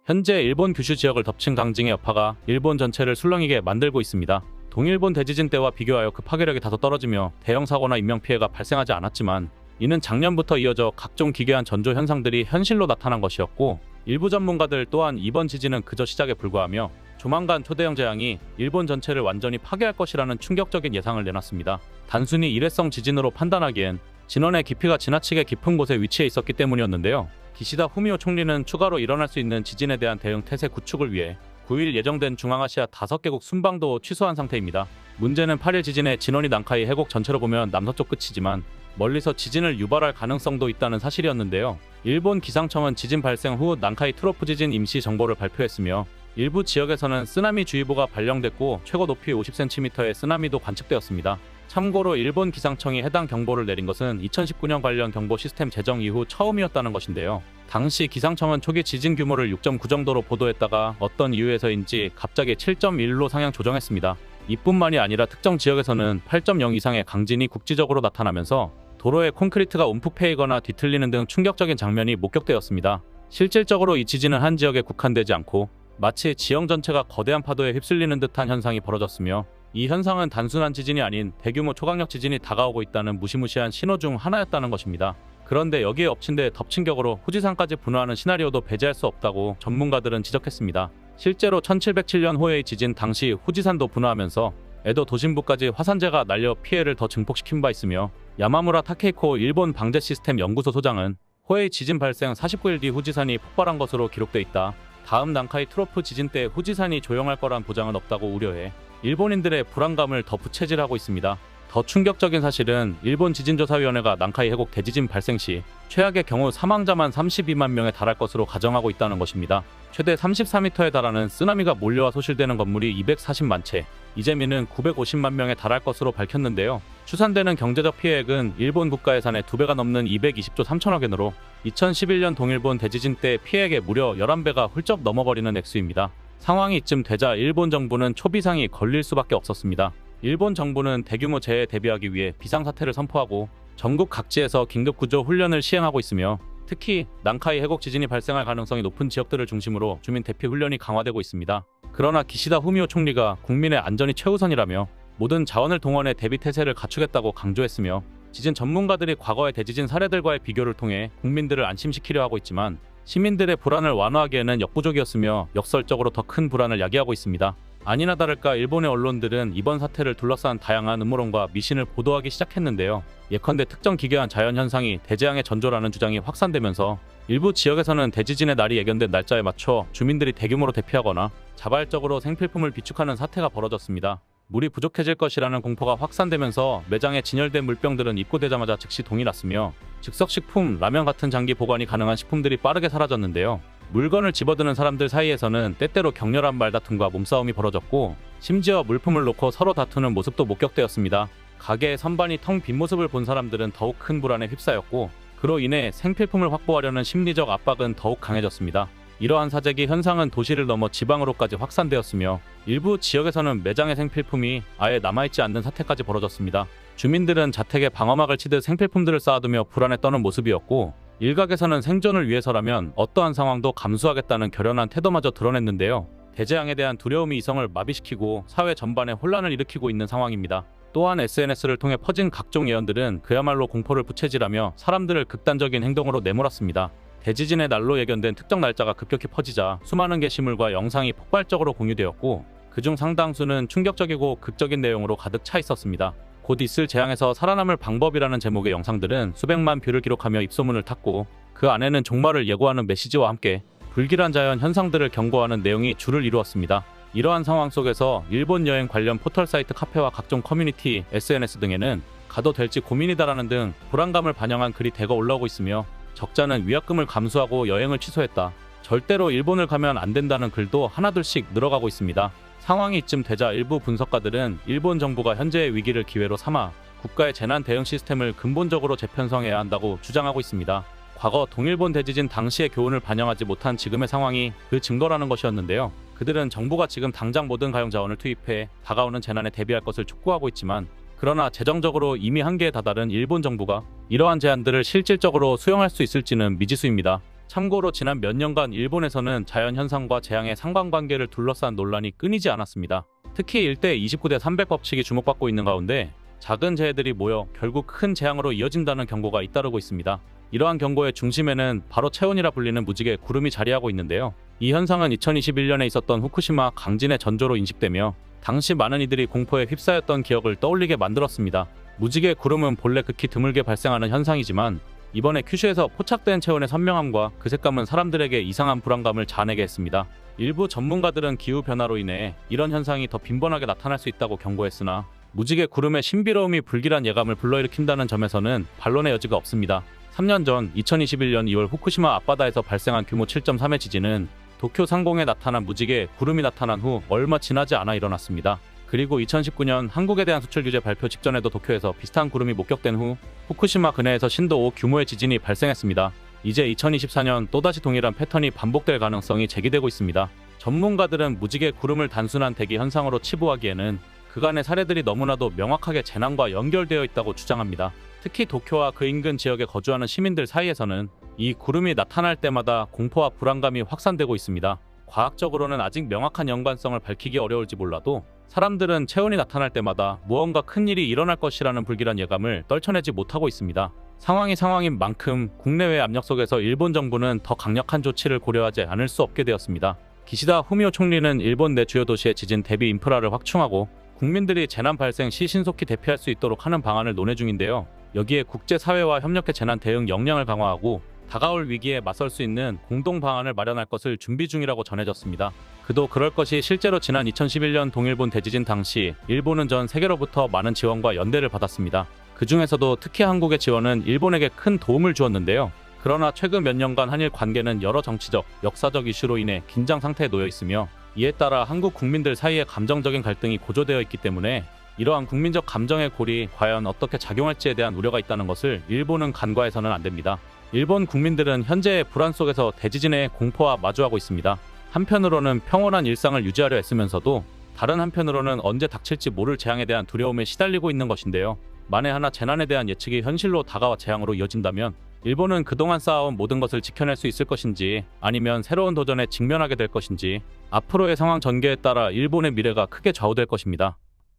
현재 일본 규슈 지역을 덮친 강징의 여파가 일본 전체를 술렁이게 만들고 있습니다. 동일본 대지진 때와 비교하여 그 파괴력이 다소 떨어지며 대형 사고나 인명피해가 발생하지 않았지만 이는 작년부터 이어져 각종 기괴한 전조 현상들이 현실로 나타난 것이었고, 일부 전문가들 또한 이번 지진은 그저 시작에 불과하며 조만간 초대형 재앙이 일본 전체를 완전히 파괴할 것이라는 충격적인 예상을 내놨습니다. 단순히 일회성 지진으로 판단하기엔 진원의 깊이가 지나치게 깊은 곳에 위치해 있었기 때문이었는데요. 기시다 후미오 총리는 추가로 일어날 수 있는 지진에 대한 대응 태세 구축을 위해 9일 예정된 중앙아시아 5개국 순방도 취소한 상태입니다. 문제는 8일 지진의 진원이 난카이 해곡 전체로 보면 남서쪽 끝이지만 멀리서 지진을 유발할 가능성도 있다는 사실이었는데요. 일본 기상청은 지진 발생 후 난카이 트로프 지진 임시 정보를 발표했으며 일부 지역에서는 쓰나미 주의보가 발령됐고 최고 높이 50cm의 쓰나미도 관측되었습니다. 참고로 일본 기상청이 해당 경보를 내린 것은 2019년 관련 경보 시스템 제정 이후 처음이었다는 것인데요. 당시 기상청은 초기 지진 규모를 6.9 정도로 보도했다가 어떤 이유에서인지 갑자기 7.1로 상향 조정했습니다. 이뿐만이 아니라 특정 지역에서는 8.0 이상의 강진이 국지적으로 나타나면서 도로에 콘크리트가 움푹 패이거나 뒤틀리는 등 충격적인 장면이 목격되었습니다. 실질적으로 이 지진은 한 지역에 국한되지 않고 마치 지형 전체가 거대한 파도에 휩쓸리는 듯한 현상이 벌어졌으며, 이 현상은 단순한 지진이 아닌 대규모 초강력 지진이 다가오고 있다는 무시무시한 신호 중 하나였다는 것입니다. 그런데 여기에 엎친 데 덮친 격으로 후지산까지 분화하는 시나리오도 배제할 수 없다고 전문가들은 지적했습니다. 실제로 1707년 호에이 지진 당시 후지산도 분화하면서 에도 도심부까지 화산재가 날려 피해를 더 증폭시킨 바 있으며, 야마무라 타케이코 일본 방재 시스템 연구소 소장은 호에이 지진 발생 49일 뒤 후지산이 폭발한 것으로 기록돼 있다. 다음 난카이 트로프 지진 때 후지산이 조용할 거란 보장은 없다고 우려해 일본인들의 불안감을 더 부채질하고 있습니다. 더 충격적인 사실은 일본 지진조사위원회가 난카이 해곡 대지진 발생 시 최악의 경우 사망자만 32만 명에 달할 것으로 가정하고 있다는 것입니다. 최대 34m에 달하는 쓰나미가 몰려와 소실되는 건물이 240만 채, 이재민은 950만 명에 달할 것으로 밝혔는데요. 추산되는 경제적 피해액은 일본 국가 예산의 2배가 넘는 220조 3천억 엔으로 2011년 동일본 대지진 때 피해액의 무려 11배가 훌쩍 넘어버리는 액수입니다. 상황이 이쯤 되자 일본 정부는 초비상이 걸릴 수밖에 없었습니다. 일본 정부는 대규모 재해에 대비하기 위해 비상사태를 선포하고 전국 각지에서 긴급구조 훈련을 시행하고 있으며, 특히 난카이 해곡 지진이 발생할 가능성이 높은 지역들을 중심으로 주민 대피 훈련이 강화되고 있습니다. 그러나 기시다 후미오 총리가 국민의 안전이 최우선이라며 모든 자원을 동원해 대비 태세를 갖추겠다고 강조했으며, 지진 전문가들이 과거의 대지진 사례들과의 비교를 통해 국민들을 안심시키려 하고 있지만 시민들의 불안을 완화하기에는 역부족이었으며 역설적으로 더 큰 불안을 야기하고 있습니다. 아니나 다를까 일본의 언론들은 이번 사태를 둘러싼 다양한 음모론과 미신을 보도하기 시작했는데요. 예컨대 특정 기괴한 자연현상이 대재앙의 전조라는 주장이 확산되면서 일부 지역에서는 대지진의 날이 예견된 날짜에 맞춰 주민들이 대규모로 대피하거나 자발적으로 생필품을 비축하는 사태가 벌어졌습니다. 물이 부족해질 것이라는 공포가 확산되면서 매장에 진열된 물병들은 입고되자마자 즉시 동이 났으며, 즉석식품, 라면 같은 장기 보관이 가능한 식품들이 빠르게 사라졌는데요. 물건을 집어드는 사람들 사이에서는 때때로 격렬한 말다툼과 몸싸움이 벌어졌고, 심지어 물품을 놓고 서로 다투는 모습도 목격되었습니다. 가게의 선반이 텅 빈 모습을 본 사람들은 더욱 큰 불안에 휩싸였고, 그로 인해 생필품을 확보하려는 심리적 압박은 더욱 강해졌습니다. 이러한 사재기 현상은 도시를 넘어 지방으로까지 확산되었으며, 일부 지역에서는 매장의 생필품이 아예 남아있지 않는 사태까지 벌어졌습니다. 주민들은 자택에 방어막을 치듯 생필품들을 쌓아두며 불안에 떠는 모습이었고, 일각에서는 생존을 위해서라면 어떠한 상황도 감수하겠다는 결연한 태도마저 드러냈는데요. 대재앙에 대한 두려움이 이성을 마비시키고 사회 전반에 혼란을 일으키고 있는 상황입니다. 또한 SNS를 통해 퍼진 각종 예언들은 그야말로 공포를 부채질하며 사람들을 극단적인 행동으로 내몰았습니다. 대지진의 날로 예견된 특정 날짜가 급격히 퍼지자 수많은 게시물과 영상이 폭발적으로 공유되었고, 그중 상당수는 충격적이고 극적인 내용으로 가득 차 있었습니다. 곧 있을 재앙에서 살아남을 방법이라는 제목의 영상들은 수백만 뷰를 기록하며 입소문을 탔고, 그 안에는 종말을 예고하는 메시지와 함께 불길한 자연 현상들을 경고하는 내용이 줄을 이루었습니다. 이러한 상황 속에서 일본 여행 관련 포털 사이트 카페와 각종 커뮤니티, SNS 등에는 가도 될지 고민이다라는 등 불안감을 반영한 글이 대거 올라오고 있으며, 적자는 위약금을 감수하고 여행을 취소했다, 절대로 일본을 가면 안 된다는 글도 하나둘씩 늘어가고 있습니다. 상황이 이쯤 되자 일부 분석가들은 일본 정부가 현재의 위기를 기회로 삼아 국가의 재난 대응 시스템을 근본적으로 재편성해야 한다고 주장하고 있습니다. 과거 동일본 대지진 당시의 교훈을 반영하지 못한 지금의 상황이 그 증거라는 것이었는데요. 그들은 정부가 지금 당장 모든 가용 자원을 투입해 다가오는 재난에 대비할 것을 촉구하고 있지만, 그러나 재정적으로 이미 한계에 다다른 일본 정부가 이러한 제안들을 실질적으로 수용할 수 있을지는 미지수입니다. 참고로 지난 몇 년간 일본에서는 자연현상과 재앙의 상관관계를 둘러싼 논란이 끊이지 않았습니다. 특히 1대 29대 300 법칙이 주목받고 있는 가운데 작은 재해들이 모여 결국 큰 재앙으로 이어진다는 경고가 잇따르고 있습니다. 이러한 경고의 중심에는 바로 체온이라 불리는 무지개 구름이 자리하고 있는데요. 이 현상은 2021년에 있었던 후쿠시마 강진의 전조로 인식되며 당시 많은 이들이 공포에 휩싸였던 기억을 떠올리게 만들었습니다. 무지개 구름은 본래 극히 드물게 발생하는 현상이지만 이번에 큐슈에서 포착된 체온의 선명함과 그 색감은 사람들에게 이상한 불안감을 자아내게 했습니다. 일부 전문가들은 기후변화로 인해 이런 현상이 더 빈번하게 나타날 수 있다고 경고했으나 무지개 구름의 신비로움이 불길한 예감을 불러일으킨다는 점에서는 반론의 여지가 없습니다. 3년 전 2021년 2월 후쿠시마 앞바다에서 발생한 규모 7.3의 지진은 도쿄 상공에 나타난 무지개 구름이 나타난 후 얼마 지나지 않아 일어났습니다. 그리고 2019년 한국에 대한 수출 규제 발표 직전에도 도쿄에서 비슷한 구름이 목격된 후 후쿠시마 근해에서 신도 5 규모의 지진이 발생했습니다. 이제 2024년 또다시 동일한 패턴이 반복될 가능성이 제기되고 있습니다. 전문가들은 무지개 구름을 단순한 대기 현상으로 치부하기에는 그간의 사례들이 너무나도 명확하게 재난과 연결되어 있다고 주장합니다. 특히 도쿄와 그 인근 지역에 거주하는 시민들 사이에서는 이 구름이 나타날 때마다 공포와 불안감이 확산되고 있습니다. 과학적으로는 아직 명확한 연관성을 밝히기 어려울지 몰라도 사람들은 체온이 나타날 때마다 무언가 큰일이 일어날 것이라는 불길한 예감을 떨쳐내지 못하고 있습니다. 상황이 상황인 만큼 국내외 압력 속에서 일본 정부는 더 강력한 조치를 고려하지 않을 수 없게 되었습니다. 기시다 후미오 총리는 일본 내 주요 도시의 지진 대비 인프라를 확충하고 국민들이 재난 발생 시 신속히 대피할 수 있도록 하는 방안을 논의 중인데요. 여기에 국제사회와 협력해 재난 대응 역량을 강화하고 다가올 위기에 맞설 수 있는 공동 방안을 마련할 것을 준비 중이라고 전해졌습니다. 그도 그럴 것이 실제로 지난 2011년 동일본 대지진 당시 일본은 전 세계로부터 많은 지원과 연대를 받았습니다. 그 중에서도 특히 한국의 지원은 일본에게 큰 도움을 주었는데요. 그러나 최근 몇 년간 한일 관계는 여러 정치적, 역사적 이슈로 인해 긴장 상태에 놓여 있으며 이에 따라 한국 국민들 사이의 감정적인 갈등이 고조되어 있기 때문에 이러한 국민적 감정의 골이 과연 어떻게 작용할지에 대한 우려가 있다는 것을 일본은 간과해서는 안 됩니다. 일본 국민들은 현재의 불안 속에서 대지진의 공포와 마주하고 있습니다. 한편으로는 평온한 일상을 유지하려 애쓰면서도 다른 한편으로는 언제 닥칠지 모를 재앙에 대한 두려움에 시달리고 있는 것인데요. 만에 하나 재난에 대한 예측이 현실로 다가와 재앙으로 이어진다면 일본은 그동안 쌓아온 모든 것을 지켜낼 수 있을 것인지 아니면 새로운 도전에 직면하게 될 것인지 앞으로의 상황 전개에 따라 일본의 미래가 크게 좌우될 것입니다.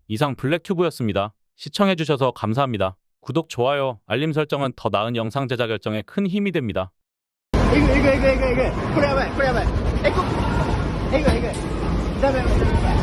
이상 블랙튜브였습니다. 시청해주셔서 감사합니다. 구독, 좋아요, 알림 설정은 더 나은 영상 제작 결정에 큰 힘이 됩니다. 이거. これやばい。これやばい。これやばい。